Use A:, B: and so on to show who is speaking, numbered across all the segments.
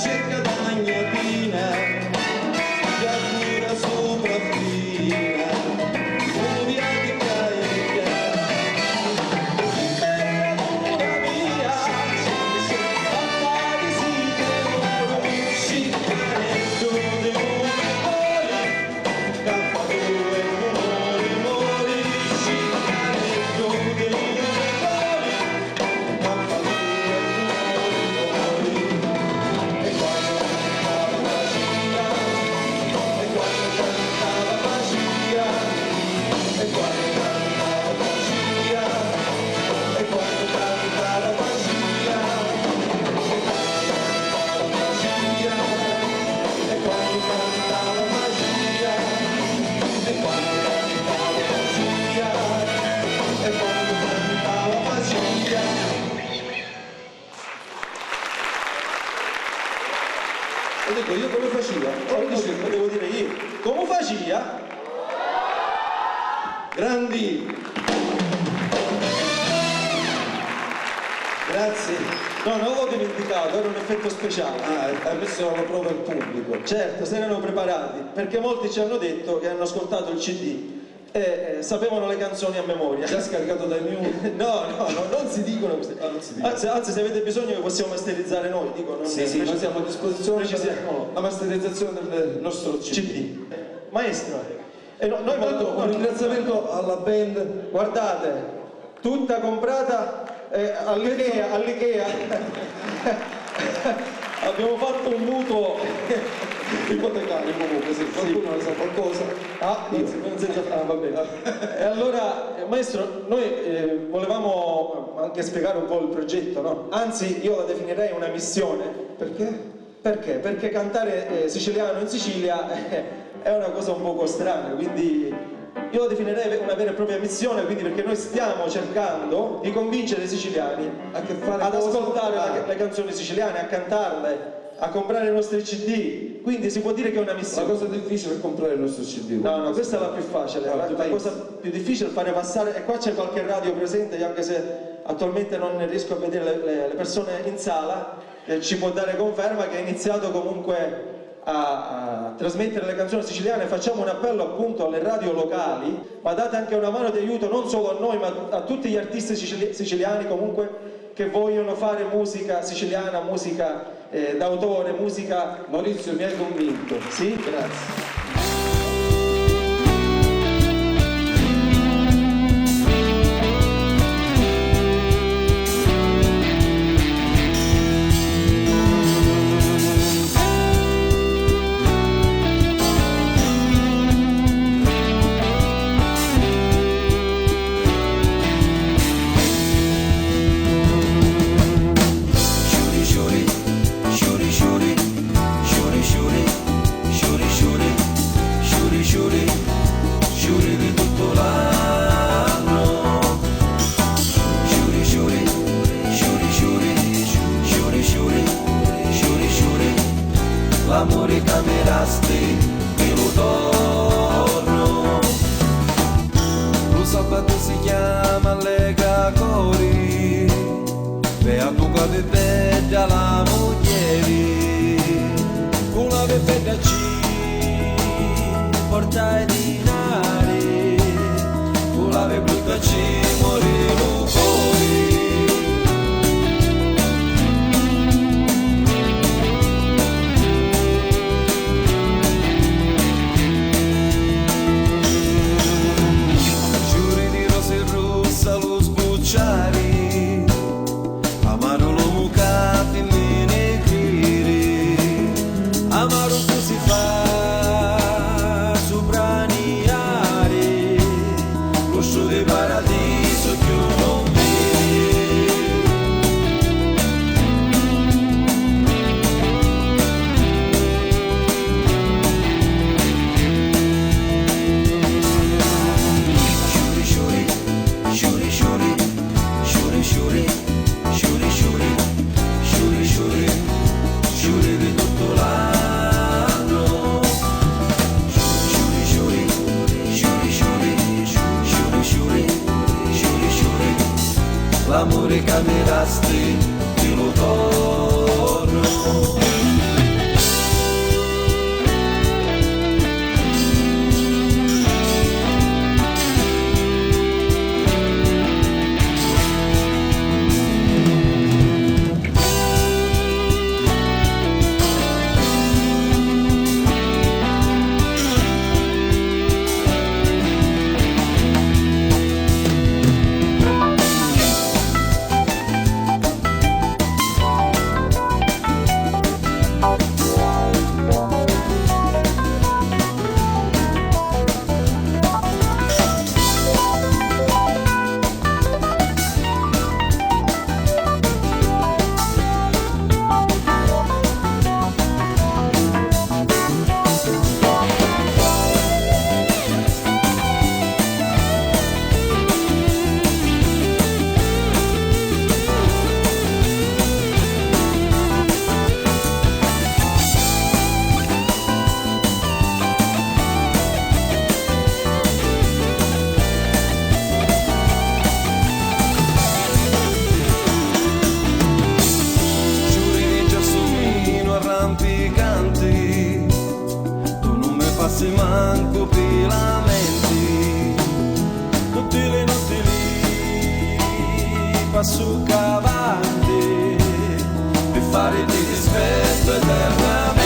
A: cerca d'agnatina, già pura sopra fina, un via che caia, una via, fatta di sigaro, scincanetto di umori, cappatore, mori, scincanetto di umori, cappatore, mori. E quando cantava magia, e quando cantava magia, e quando cantava magia, e quando cantava magia, e quando cantava magia, e quando cantava magia, e quando cantava magia. E dico io come faceva? Che devo dire io? Come faceva? Grandi! Grazie. No, non l'ho dimenticato, era un effetto speciale. Adesso lo prova il pubblico. Certo, se erano preparati, perché molti ci hanno detto che hanno ascoltato il CD e sapevano le canzoni a memoria.
B: Già scaricato dai miei.
A: No, non si dicono queste. Anzi, se avete bisogno vi possiamo masterizzare noi, dico.
B: Sì, noi siamo a disposizione
A: Precisiamo.
B: la masterizzazione del nostro
A: CD. Maestro, e noi
B: Un ringraziamento alla band.
A: guardate, tutta comprata all'Ikea. Abbiamo fatto un mutuo
B: Ipotecario comunque, se qualcuno ne sa qualcosa.
A: va bene. E allora, maestro, noi volevamo anche spiegare un po' il progetto, no? Anzi, io la definirei una missione.
B: Perché?
A: Perché? Perché cantare siciliano in Sicilia è una cosa un poco strana, quindi io la definirei una vera e propria missione, quindi perché noi stiamo cercando di convincere i siciliani ad ascoltare le canzoni siciliane, a cantarle, a comprare i nostri CD, quindi si può dire che è una missione.
B: La cosa difficile è comprare il nostro CD.
A: No, questa è la più facile, la cosa più difficile è fare passare, e qua c'è qualche radio presente, anche se attualmente non riesco a vedere le persone in sala, che ci può dare conferma che ha iniziato comunque a trasmettere le canzoni siciliane. Facciamo un appello appunto alle radio locali, ma date anche una mano di aiuto non solo a noi ma a tutti gli artisti siciliani comunque che vogliono fare musica siciliana, musica d'autore, musica...
B: Maurizio, mi hai convinto.
A: Sì, grazie.
C: L'amore camerasti me lo torno. Lo sabato si chiama Lega Cori, beato che bella la moglie, con la bella ci porta i dinari, con la brutta ci morivo fuori. Amaro lo mucati mi negriri, amaro si fa sopraniare, lo show di paradiso che non l'amore che mi resti te lo torno. quasi manco filamenti, tutti le notti lì passo avanti per fare di dispetto eternamente.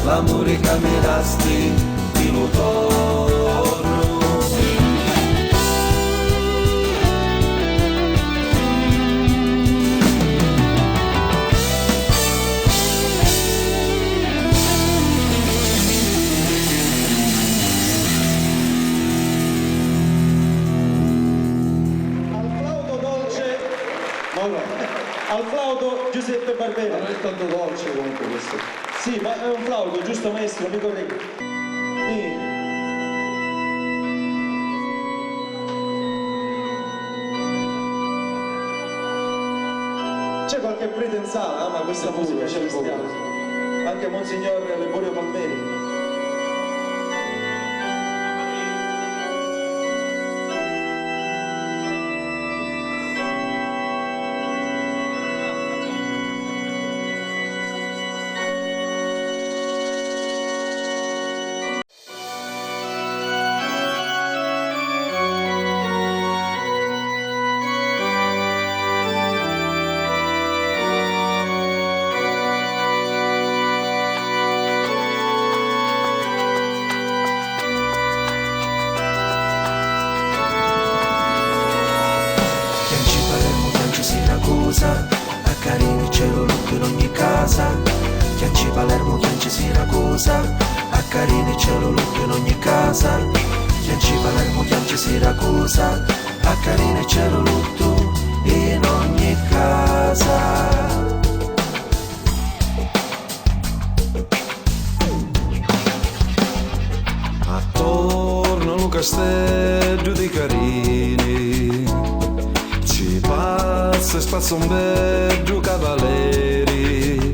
C: L'amore che mi dasti ti lo torno.
A: Al flauto dolce, al flauto Giuseppe Barbera.
B: Non è tanto dolce comunque questo.
A: Sì, ma è un flauto, giusto maestro? Mi correggo. Sì. C'è qualche prete in sala, ama questa musica celestiale. Anche Monsignor Leborio Palmeri.
C: A Carini cielo lutto in ogni casa, Chianci Palermo, Chianci Siracusa, a Carini cielo lutto in ogni casa, Chianci Palermo, Chianci Siracusa, a Carini cielo lutto in ogni casa. Attorno al castello di Carini ci passa e spazza un bello cavalieri,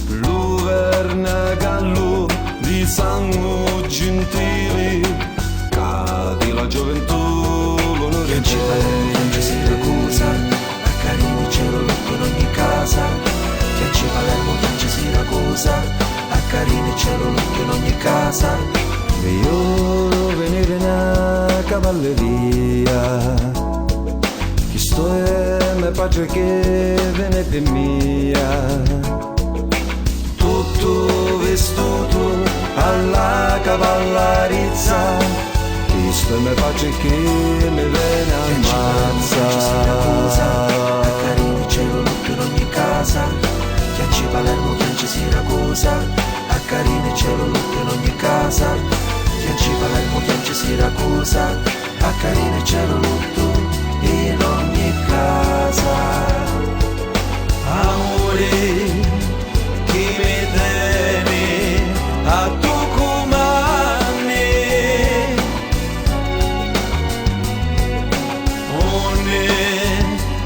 C: l'uverna gallo di sangue gentili, cadi la gioventù, l'onore in cielo, Chianci Siracusa, a Carini cielo lutto in ogni casa, Chianci Palermo, Chianci Siracusa, a Carini cielo lutto in ogni casa, io venire una cavalleria, chi sto è me pace che viene per mia, tutto vestuto alla cavallerizza, chi sto è me pace che mi viene ammazza. A Carini cielo lutto in ogni casa, Chianci Palermo, Chianci Siracusa, a Carini cielo lutto in ogni casa, Chianci Palermo, Chianci Siracusa, a Carini cielo lutto in ogni casa. Amore, chi mi tieni a tu comandi, onne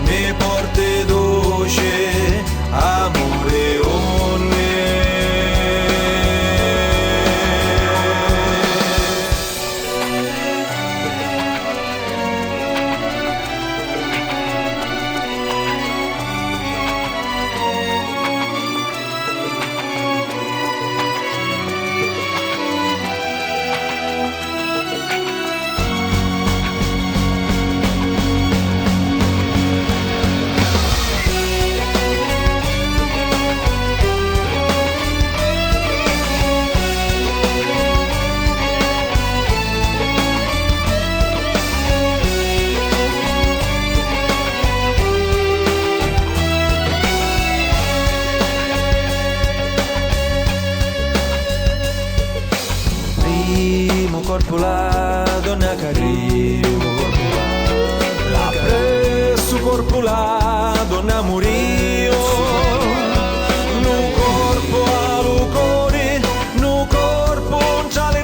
C: mi porti dolce, amore, onne. Corpo la donna carino, la presso corpo la donna murio, no corpo a lucore, no corpo un ciale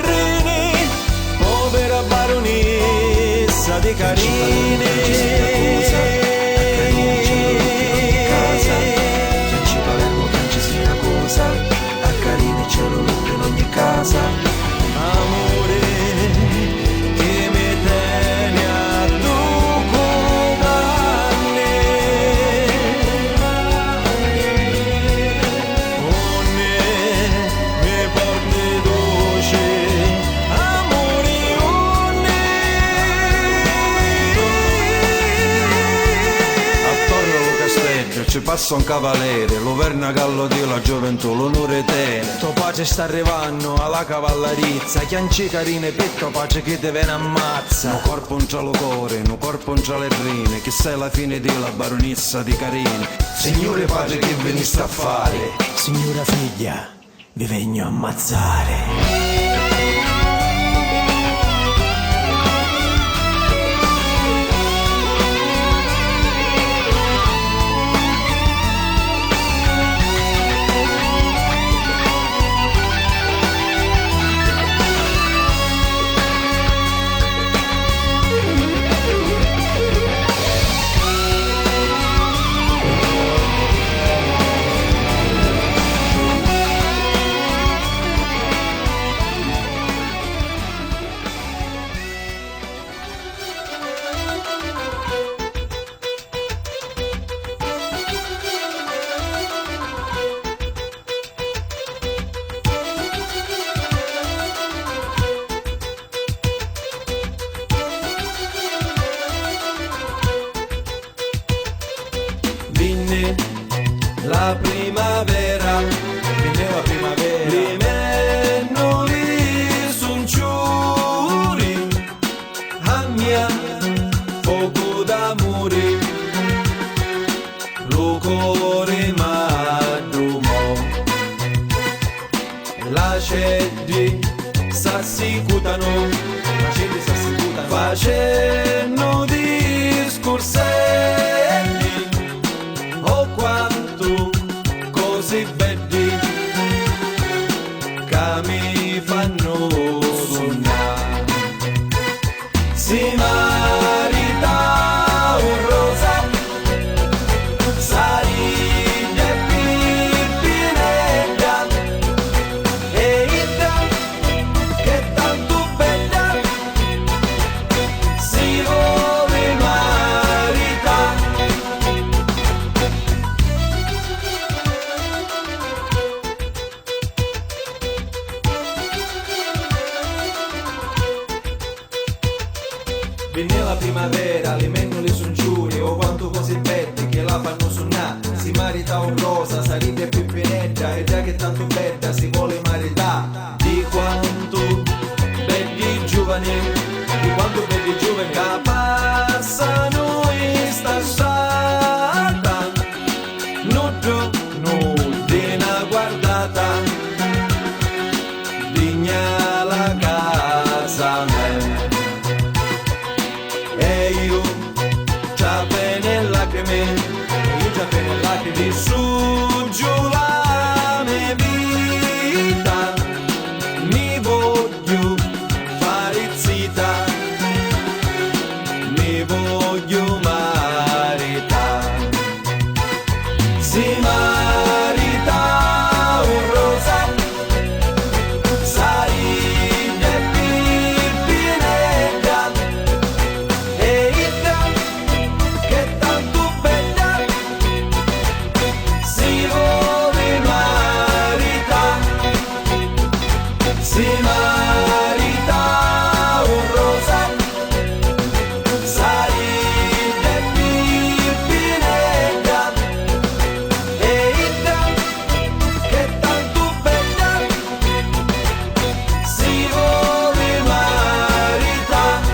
C: passa un cavaliere, lo verna gallo di la gioventù, l'onore tene. Tuo pace sta arrivando alla cavallerizza, chianci carine petto pace che te viene ammazza. Un corpo un c'ha lo cuore, un corpo un c'ha le rine, che sei la fine di la baronessa di Carini. Signore pace che veniste a fare?
D: Signora figlia, vi vengo a ammazzare.
C: La primavera,
A: Vinne la primavera,
C: li mennoli son ciuri, a mia fuoco d'amore, lo cuore m'addumò, la cedi s'assicutano, facendo discorselli. Oh quanto così belli che mi fanno sognare. Si marita un rosa, sariglia e pippinella, e Ida che tanto bella si vuole maritare.
A: Vinne la primavera, li mennoli son giuri, oh quanto così belli che la fanno suonare. Si marita un rosa, sarite più pineggia, e già che tanto bella si vuole marità. Di quanto belli giovani, di quanto belli giovani che passano in sta strada, non di una guardata, digna la casa mia. E io già bene lacrime, di su giù la mia vita, mi voglio fare zita, mi voglio maritare. Si marita un rosa, sariglia e pippinella, e Ida che tanto bella si vuole maritare. Si marita un rosa, sariglia e pippinella, e Ida che tanto bella si vuole maritare.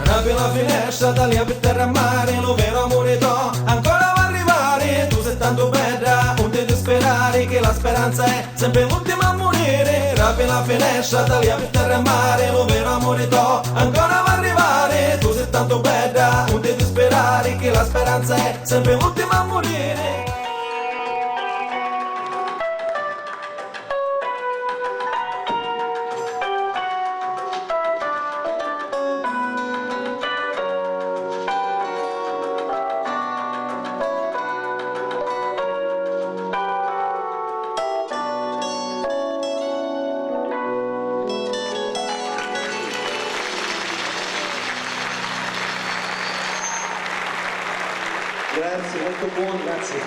A: Apri la finestra, da lì a per terra a mare, lo vero amore t'ho, ancora va a arrivare. Tu sei tanto bella, non ti disperare, che la speranza è sempre l'ultima a morire. Apri la finestra, da lì a per terra a mare, lo vero amore t'ho, ancora va a arrivare. Tu sei tanto bella, non ti disperare, che la speranza è sempre l'ultima a morire.
B: Grazie, molto buono, grazie.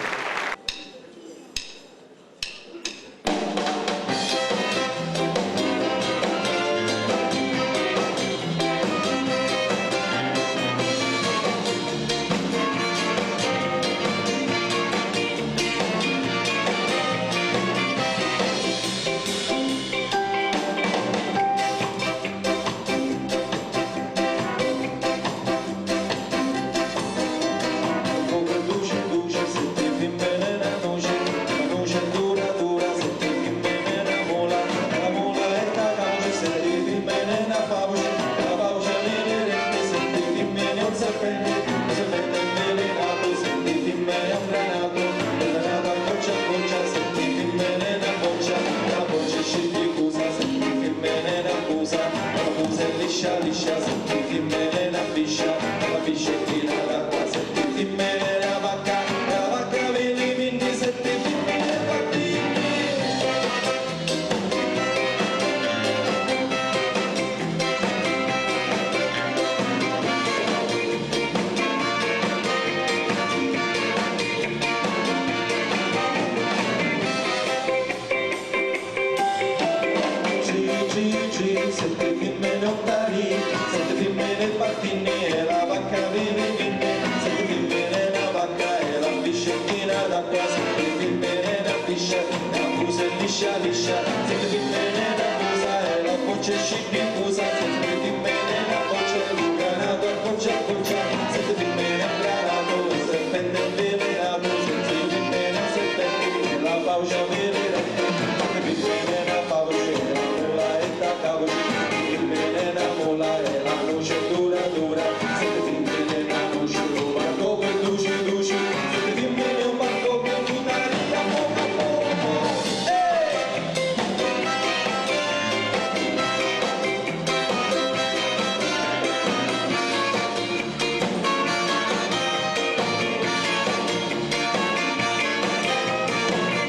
A: sette femmine ottari, sette femmine pattini e la vacca vive vinne, sette femmine la vacca e la biscettina d'acqua, sette femmine la biscia e la musa liscia liscia, sette femmine la musa e la voce scippifusa, sette femmine la voce lucanato a coccia a coccia, sette femmine acclarato, il serpente avvelenato, sette femmine serpenti e la paucia avvelenata, sette femmine la pauce e la mula e la cauce, sette femmine la mula e la noce dura dura, sette femmine la noce un barco per luce luce, sette femmine un barco per lunare da poco poco.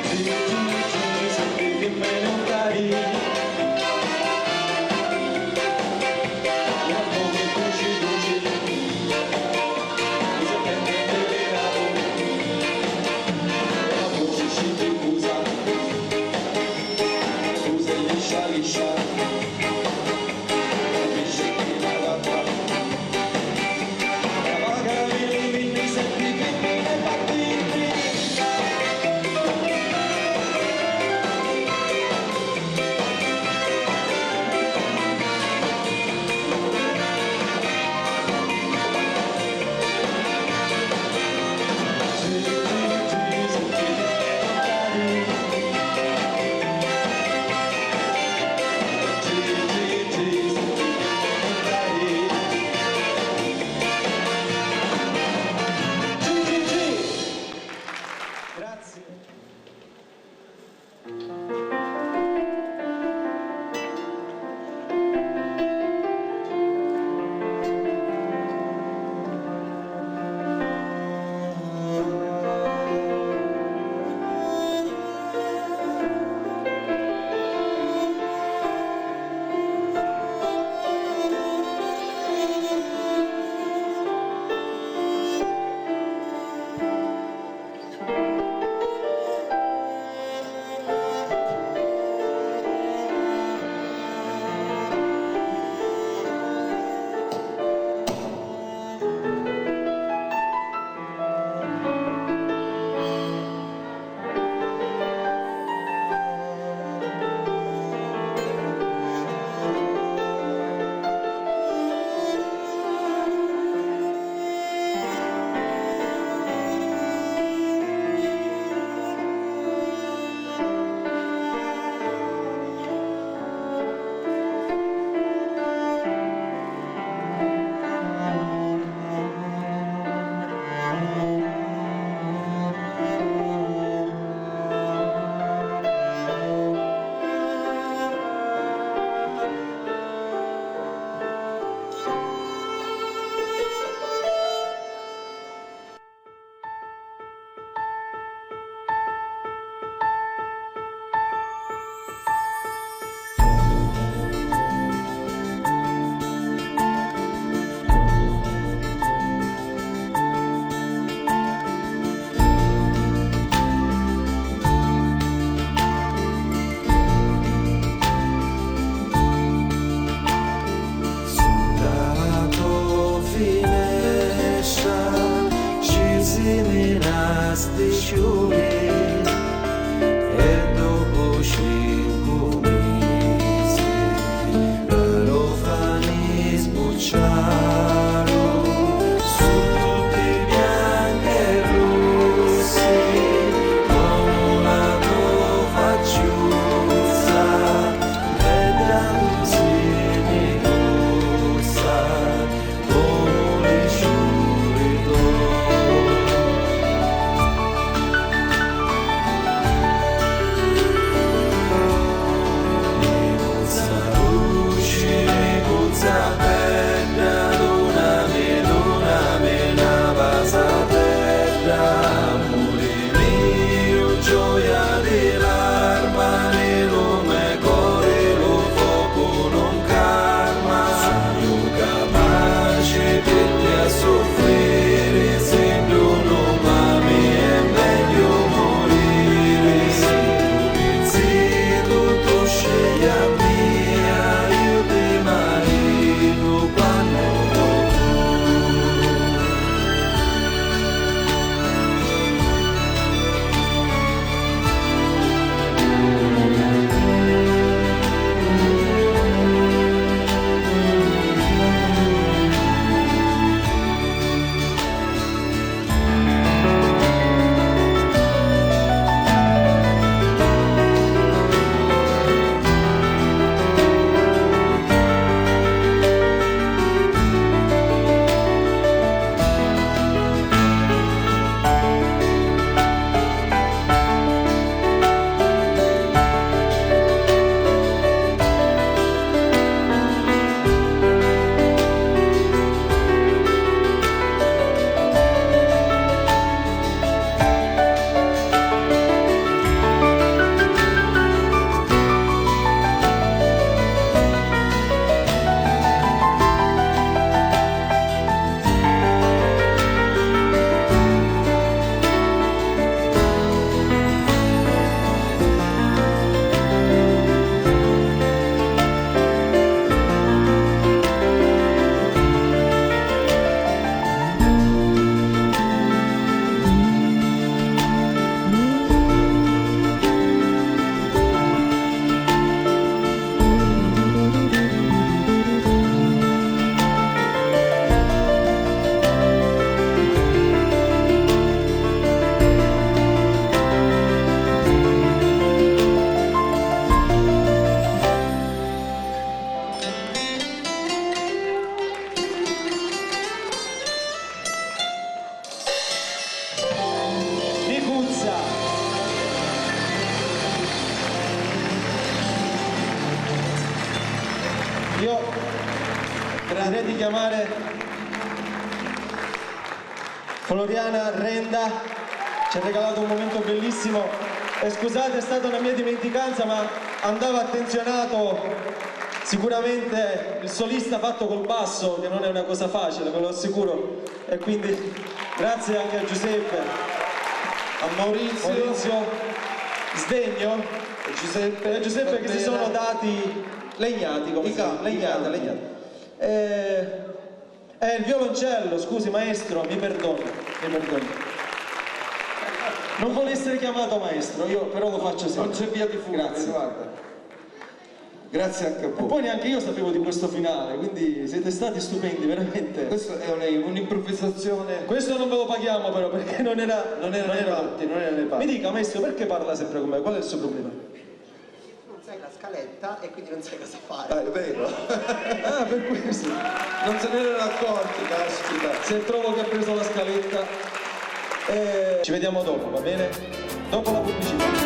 A: Sì, Io direi di chiamare Floriana Renda, ci ha regalato un momento bellissimo e scusate, è stata una mia dimenticanza, ma andava attenzionato sicuramente il solista fatto col basso, che non è una cosa facile, ve lo assicuro, e quindi grazie anche a Giuseppe,
B: A Maurizio
A: Sdegno
B: e
A: Giuseppe che si sono dati legnati, come si chiama? Legnati. Il violoncello, scusi maestro, mi perdoni. Non vuole essere chiamato maestro, io però lo faccio sempre.
B: Non c'è via di fuga,
A: Grazie.
B: guarda. Grazie anche a
A: E
B: voi.
A: poi neanche io sapevo di questo finale, quindi siete stati stupendi, veramente.
B: Questa è un'improvvisazione.
A: Questo non ve lo paghiamo però, perché non era
B: nei patti.
A: Mi dica maestro, perché parla sempre con me? Qual è il suo problema?
E: Non sai la scaletta e quindi non sai cosa fare.
B: È vero.
A: Ah, per questo.
B: Non se ne erano accorti, caspita.
A: Se trovo che ha preso la scaletta. Ci vediamo dopo, va bene? Dopo la pubblicità.